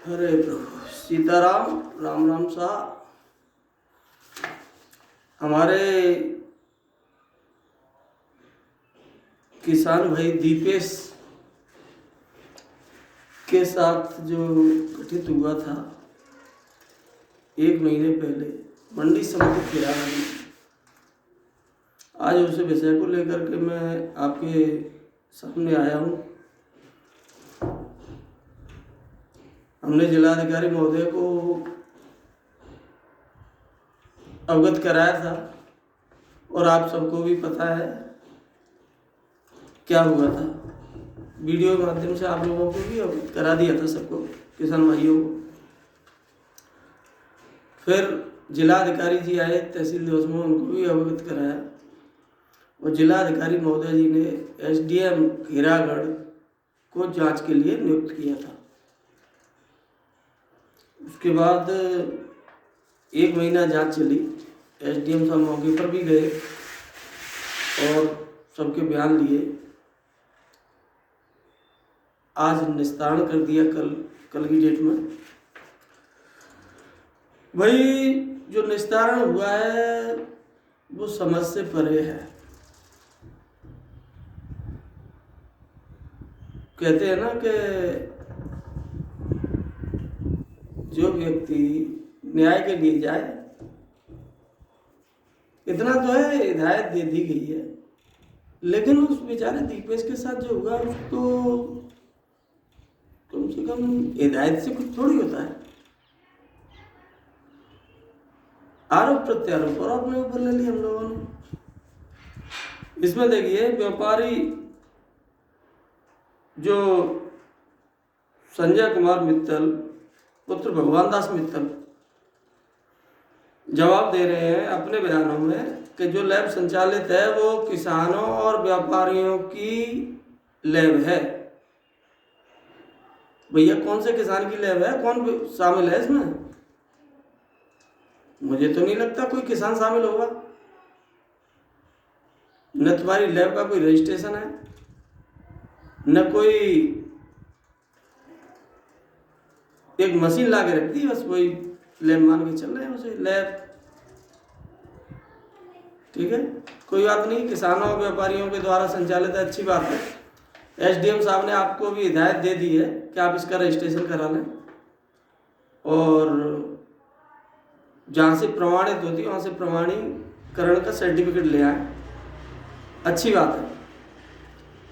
हरे प्रभु सीताराम। राम राम सा। हमारे किसान भाई दीपेश के साथ जो गठित हुआ था 1 महीने पहले मंडी समिति खिराना में, आज उस विषय को लेकर के मैं आपके सामने आया हूँ। हमने जिलाधिकारी महोदय को अवगत कराया था और आप सबको भी पता है क्या हुआ था। वीडियो के माध्यम से आप लोगों को भी अवगत करा दिया था, सबको, किसान भाइयों को। फिर जिलाधिकारी जी आए तहसील दिवस में, उनको भी अवगत कराया और जिलाधिकारी महोदय जी ने एसडीएम खीरागढ़ को जांच के लिए नियुक्त किया था। उसके बाद 1 महीना जांच चली। एसडीएम साहब मौके पर भी गए और सबके बयान लिए। आज निस्तारण कर दिया, कल की डेट में। भाई जो निस्तारण हुआ है वो समझ से परे है। कहते हैं ना कि जो व्यक्ति न्याय के लिए जाए, इतना तो है हिदायत दे दी गई है, लेकिन उस बेचारे दीपेश के साथ जो हुआ उसको कम से कम हिदायत से कुछ थोड़ी होता है। आरोप प्रत्यारोप और अपने ऊपर ले लिया हम लोगों ने। इसमें देखिए, व्यापारी जो संजय कुमार मित्तल पुत्र भगवान दास मित्तल जवाब दे रहे हैं अपने बयानों में कि जो लैब संचालित है वो किसानों और व्यापारियों की लैब है। भैया कौन से किसान की लैब है? कौन शामिल है इसमें? मुझे तो नहीं लगता कोई किसान शामिल होगा। न तुम्हारी लैब का कोई रजिस्ट्रेशन है, न कोई एक मशीन ला के रख दी, बस वही लैब मान के चल रहे हैं उसे लैब। ठीक है, कोई बात नहीं, किसानों और व्यापारियों के द्वारा संचालित है, अच्छी बात है। एसडीएम साहब ने आपको भी हिदायत दे दी है कि आप इसका रजिस्ट्रेशन करा लें और जहाँ से प्रमाणित होती है वहाँ से प्रमाणीकरण का सर्टिफिकेट ले आए। अच्छी बात है।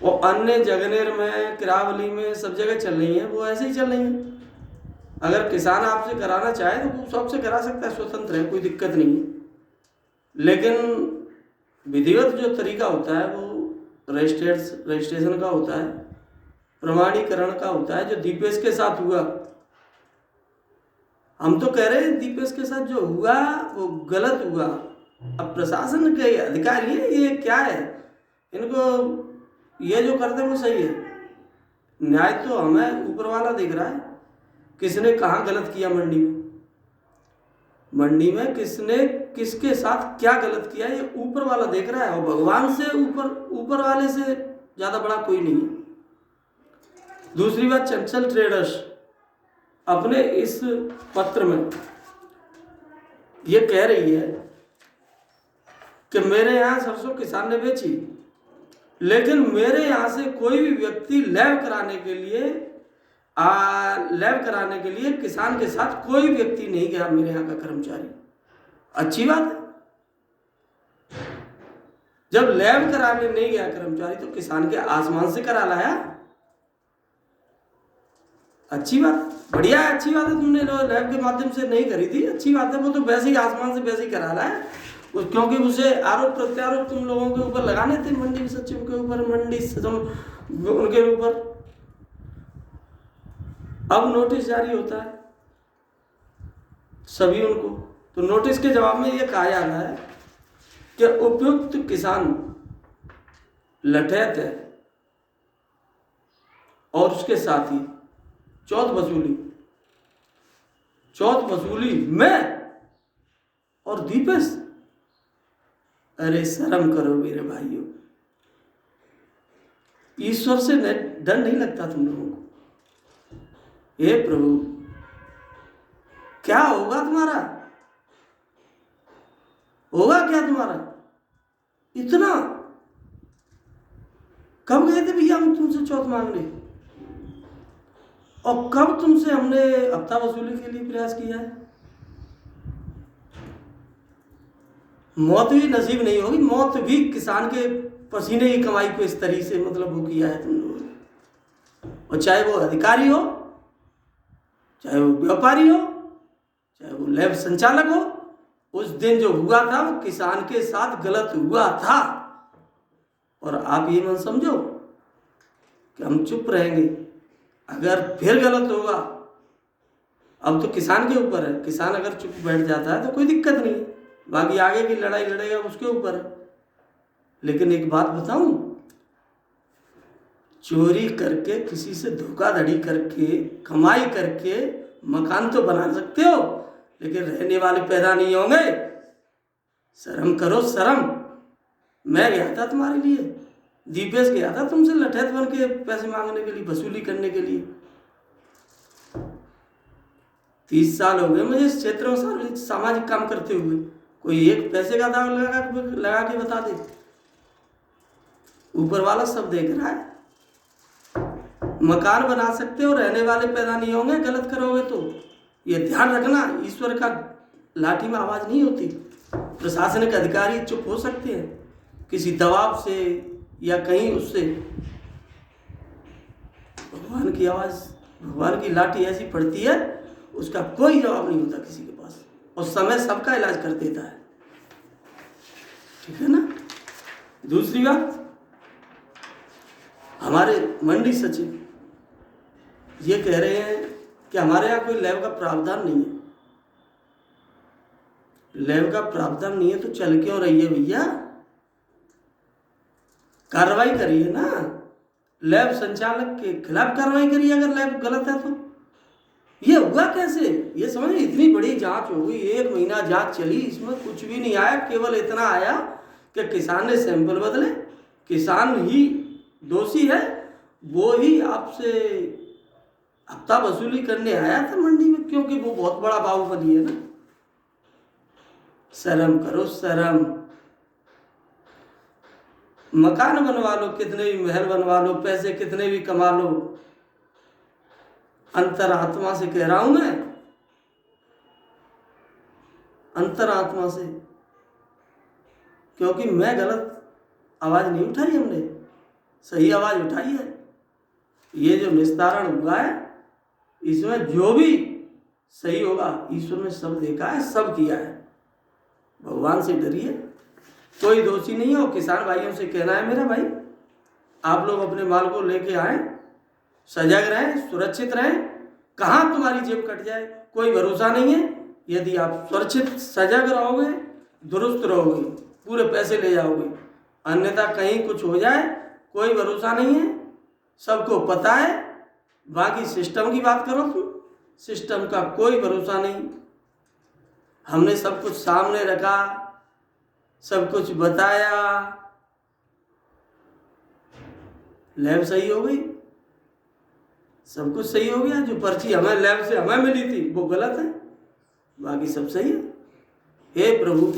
और अन्य जगनेर में, किरावली में, सब जगह चल रही हैं, वो ऐसे ही चल रही हैं। अगर किसान आपसे कराना चाहे तो वो सबसे करा सकता है, स्वतंत्र है, कोई दिक्कत नहीं है। लेकिन विधिवत जो तरीका होता है वो रजिस्ट्रेशन का होता है, प्रमाणीकरण का होता है। जो दीपेश के साथ हुआ, हम तो कह रहे हैं दीपेश के साथ जो हुआ वो गलत हुआ। अब प्रशासन के अधिकारी हैं, ये क्या है, इनको ये जो करते हैं वो सही है? न्याय तो हमें ऊपर वाला देख रहा है। किसने कहाँ गलत किया मंडी में किसने किसके साथ क्या गलत किया, ये ऊपर वाला देख रहा है। और भगवान से ऊपर वाले से ज़्यादा बड़ा कोई नहीं है। दूसरी बात, चंचल ट्रेडर्स अपने इस पत्र में ये कह रही है कि मेरे यहाँ सरसों किसान ने बेची, लेकिन मेरे यहाँ से कोई भी व्यक्ति लैब कराने के लिए किसान के साथ कोई व्यक्ति नहीं गया, मेरे यहाँ का कर्मचारी। अच्छी बात है। जब लैब कराने नहीं गया कर्मचारी तो किसान के आसमान से करा लाया। अच्छी बात, बढ़िया है, अच्छी बात है। तुमने लैब के माध्यम से नहीं करी थी, अच्छी बात है। वो तो वैसे ही आसमान से वैसे ही करा लाया, क्योंकि उसे आरोप प्रत्यारोप तुम लोगों के ऊपर लगाने थे, मंडी सचिव के ऊपर, मंडी उनके ऊपर। अब नोटिस जारी होता है सभी उनको, तो नोटिस के जवाब में यह कहा जा रहा है कि उपयुक्त किसान लठैत है और उसके साथ ही चौथ वसूली में और दीपेश। अरे शर्म करो मेरे भाइयों, ईश्वर से डर नहीं लगता तुम लोगों को? हे प्रभु, क्या होगा तुम्हारा? होगा क्या तुम्हारा? इतना कब गए थे भैया हम तुमसे चौथ मांगने, और कब तुमसे हमने हफ्ता वसूली के लिए प्रयास किया है? मौत भी नसीब नहीं होगी, मौत भी किसान के पसीने की कमाई को इस तरीके से मतलब वो किया है तुम लोगों ने। और चाहे वो अधिकारी हो, चाहे वो व्यापारी हो, चाहे वो लैब संचालक हो, उस दिन जो हुआ था वो किसान के साथ गलत हुआ था। और आप ये मत समझो कि हम चुप रहेंगे, अगर फिर गलत होगा, अब तो किसान के ऊपर है, किसान अगर चुप बैठ जाता है तो कोई दिक्कत नहीं है, बाकी आगे की लड़ाई लड़ेगा उसके ऊपर है। लेकिन एक बात बताऊं, चोरी करके, किसी से धोखाधड़ी करके, कमाई करके मकान तो बना सकते हो, लेकिन रहने वाले पैदा नहीं होंगे। शर्म करो शर्म। मैं गया था तुम्हारे लिए, दीपेश गया था तुमसे लठैत बन के पैसे मांगने के लिए, वसूली करने के लिए। 30 साल हो गए मुझे इस क्षेत्र में सामाजिक काम करते हुए, कोई एक पैसे का दाग लगा के बता दे। ऊपर वाला सब देख रहा है। मकान बना सकते हो, रहने वाले पैदा नहीं होंगे गलत करोगे तो। ये ध्यान रखना, ईश्वर का लाठी में आवाज नहीं होती। प्रशासनिक अधिकारी चुप हो सकते हैं किसी दबाव से या कहीं उससे, भगवान की आवाज, भगवान की लाठी ऐसी पड़ती है, उसका कोई जवाब नहीं होता किसी के पास, और समय सबका इलाज कर देता है। ठीक है ना। दूसरी बात, हमारे मंडी सचिव ये कह रहे हैं कि हमारे यहाँ कोई लैब का प्रावधान नहीं है। लैब का प्रावधान नहीं है तो चल क्यों रही है भैया? कार्रवाई करिए ना, लैब संचालक के खिलाफ कार्रवाई करिए अगर लैब गलत है तो। ये हुआ कैसे? ये समझ, इतनी बड़ी जांच हो गई, 1 महीना जांच चली, इसमें कुछ भी नहीं आया। केवल इतना आया कि किसान ने सैंपल बदले, किसान ही दोषी है, वो ही आपसे हफ्ता वसूली करने आया था मंडी में, क्योंकि वो बहुत बड़ा बाहुबली है ना। शर्म करो शर्म। मकान बनवा लो, कितने भी महल बनवा लो, पैसे कितने भी कमा लो, अंतरात्मा से कह रहा हूं मैं, अंतरात्मा से, क्योंकि मैं गलत आवाज नहीं उठाई, हमने सही आवाज उठाई है। ये जो निस्तारण हुआ है, इसमें जो भी सही होगा ईश्वर ने सब देखा है, सब किया है। भगवान से डरिए, कोई दोषी नहीं हो। किसान भाइयों से कहना है मेरा भाई, आप लोग अपने माल को लेके आए, सजग रहें, सुरक्षित रहें। कहाँ तुम्हारी जेब कट जाए कोई भरोसा नहीं है। यदि आप सुरक्षित सजग रहोगे, दुरुस्त रहोगे, पूरे पैसे ले जाओगे, अन्यथा कहीं कुछ हो जाए कोई भरोसा नहीं है, सबको पता है। बाकी सिस्टम की बात करो तुम, सिस्टम का कोई भरोसा नहीं। हमने सब कुछ सामने रखा, सब कुछ बताया, लैब सही हो गई, सब कुछ सही हो गया। जो पर्ची हमें लैब से हमें मिली थी वो गलत है, बाकी सब सही है। हे प्रभु,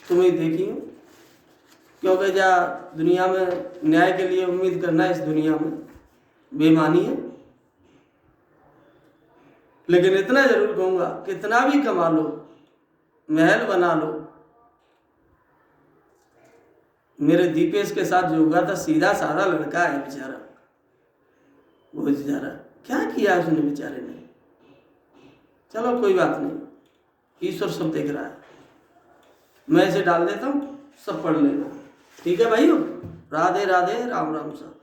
तुम्हें देखी हूँ, क्योंकि जा दुनिया में न्याय के लिए उम्मीद करना इस दुनिया में बेईमानी है। लेकिन इतना जरूर कहूँगा, कितना भी कमा लो, महल बना लो, मेरे दीपेश के साथ जो हुआ था, सीधा साधा लड़का है बेचारा, वो बेचारा क्या किया उसने बेचारे ने। चलो कोई बात नहीं, ईश्वर सब देख रहा है। मैं इसे डाल देता हूँ, सब पढ़ लेना। ठीक है भाइयों, राधे राधे, राम राम साहब।